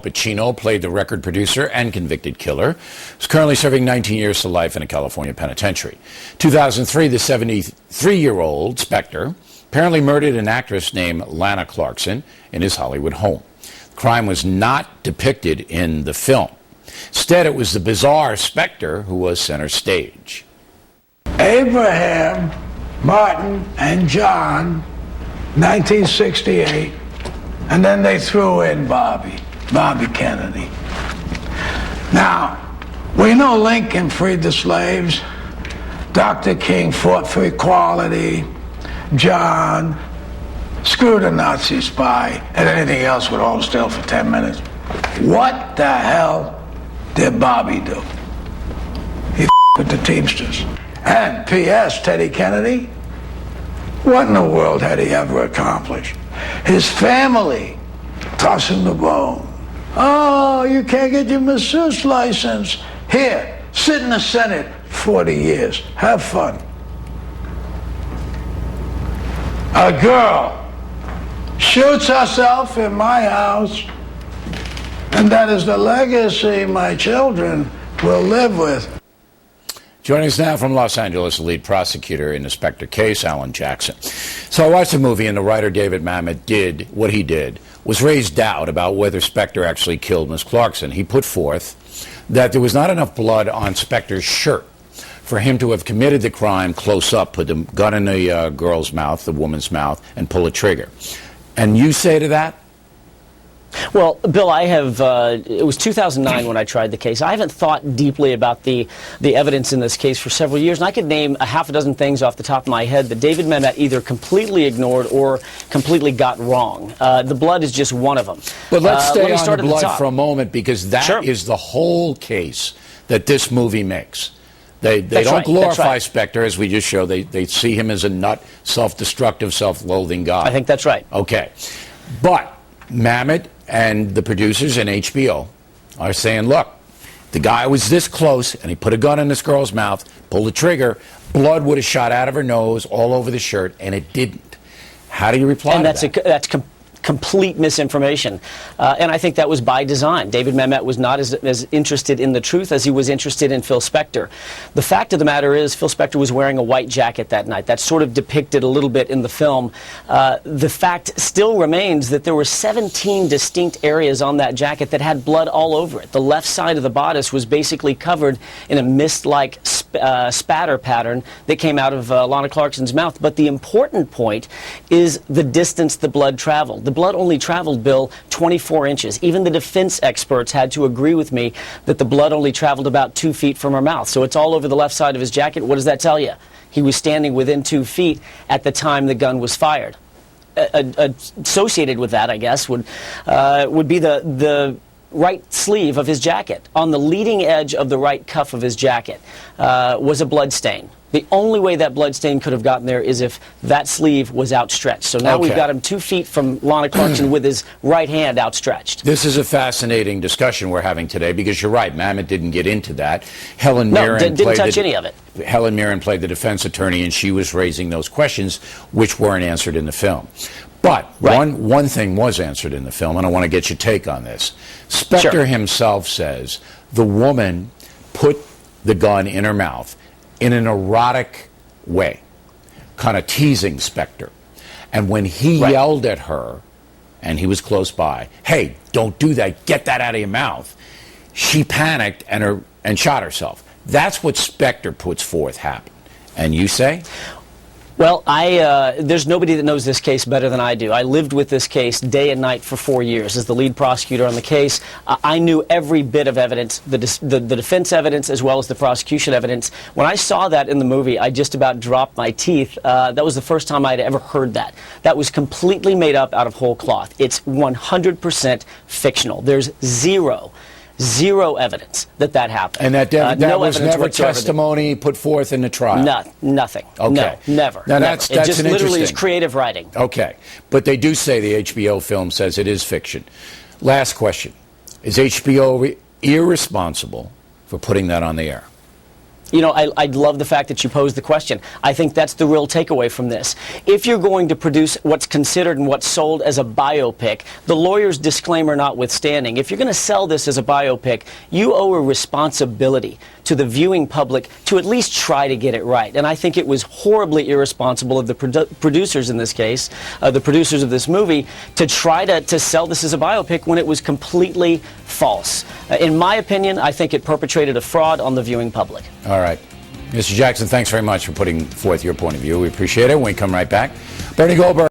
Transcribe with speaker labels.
Speaker 1: Pacino played the record producer and convicted killer. He's currently serving 19 years to life in a California penitentiary. 2003, the 73-year-old Spector apparently murdered an actress named Lana Clarkson in his Hollywood home. The crime was not depicted in the film. Instead, it was the bizarre Spector who was center stage.
Speaker 2: Abraham, Martin, and John, 1968, and then they threw in Bobby Kennedy. Now, we know Lincoln freed the slaves, Dr. King fought for equality, John screwed a Nazi spy, and anything else would hold still for 10 minutes. What the hell did Bobby do? He with the Teamsters. And P.S. Teddy Kennedy, what in the world had he ever accomplished? His family tossed him the bone. Oh, you can't get your masseuse license. Here, sit in the Senate 40 years. Have fun. A girl shoots herself in my house, and that is the legacy my children will live with.
Speaker 1: Joining us now from Los Angeles, the lead prosecutor in the Spector case, Alan Jackson. So I watched the movie, and the writer David Mamet did what he did, was raise doubt about whether Spector actually killed Miss Clarkson. He put forth that there was not enough blood on Spector's shirt for him to have committed the crime close up, put the gun in the girl's mouth, the woman's mouth, and pull a trigger. And you say to that?
Speaker 3: Well, Bill, I have, it was 2009 when I tried the case. I haven't thought deeply about the evidence in this case for several years, and I could name a half a dozen things off the top of my head that David Mamet either completely ignored or completely got wrong. The blood is just one of them.
Speaker 1: But let's stay on the blood for a moment, because that is the whole case that this movie makes. They don't glorify Spector, as we just showed. They see him as a nut, self-destructive, self-loathing guy.
Speaker 3: I think that's right.
Speaker 1: Okay. But Mamet and the producers and HBO are saying, look, the guy was this close, and he put a gun in this girl's mouth, pulled the trigger, blood would have shot out of her nose, all over the shirt, and it didn't. How do you reply to that?
Speaker 3: That's complete misinformation. And I think that was by design. David Mamet was not as interested in the truth as he was interested in Phil Spector. The fact of the matter is, Phil Spector was wearing a white jacket that night. That's sort of depicted a little bit in the film. The fact still remains that there were 17 distinct areas on that jacket that had blood all over it. The left side of the bodice was basically covered in a mist-like spatter pattern that came out of Lana Clarkson's mouth. But the important point is the distance the blood traveled. The blood only traveled, Bill, 24 inches. Even the defense experts had to agree with me that the blood only traveled about 2 feet from her mouth. So it's all over the left side of his jacket. What does that tell you? He was standing within 2 feet at the time the gun was fired. Associated with that, I guess, would be the right sleeve of his jacket. On the leading edge of the right cuff of his jacket was a blood stain. The only way that blood stain could have gotten there is if that sleeve was outstretched. So now we've got him 2 feet from Lana Clarkson with his right hand outstretched.
Speaker 1: This is a fascinating discussion we're having today, because you're right, Mamet didn't get into that. Helen Mirren
Speaker 3: didn't touch any of it.
Speaker 1: Helen Mirren played the defense attorney, and she was raising those questions which weren't answered in the film. But one thing was answered in the film, and I want to get your take on this. Spector himself says the woman put the gun in her mouth in an erotic way, kind of teasing Spector. And when he yelled at her, and he was close by, hey, don't do that, get that out of your mouth, she panicked and shot herself. That's what Spector puts forth happened. And you say?
Speaker 3: Well, there's nobody that knows this case better than I do. I lived with this case day and night for 4 years as the lead prosecutor on the case. I knew every bit of evidence, the defense evidence as well as the prosecution evidence. When I saw that in the movie, I just about dropped my teeth. That was the first time I'd ever heard that. That was completely made up out of whole cloth. It's 100% fictional. There's zero evidence that happened.
Speaker 1: And that was never testimony put forth in the trial?
Speaker 3: Nothing.
Speaker 1: Okay.
Speaker 3: No, never.
Speaker 1: Now
Speaker 3: never. It just literally is creative writing.
Speaker 1: Okay. But they do say the HBO film says it is fiction. Last question. Is HBO irresponsible for putting that on the air?
Speaker 3: You know, I love the fact that you posed the question. I think that's the real takeaway from this. If you're going to produce what's considered and what's sold as a biopic, the lawyer's disclaimer notwithstanding, if you're going to sell this as a biopic, you owe a responsibility to the viewing public to at least try to get it right. And I think it was horribly irresponsible of the producers in this case, the producers of this movie, to try to sell this as a biopic when it was completely false. In my opinion, I think it perpetrated a fraud on the viewing public.
Speaker 1: All right. Mr. Jackson, thanks very much for putting forth your point of view. We appreciate it. When we come right back, Bernie Goldberg.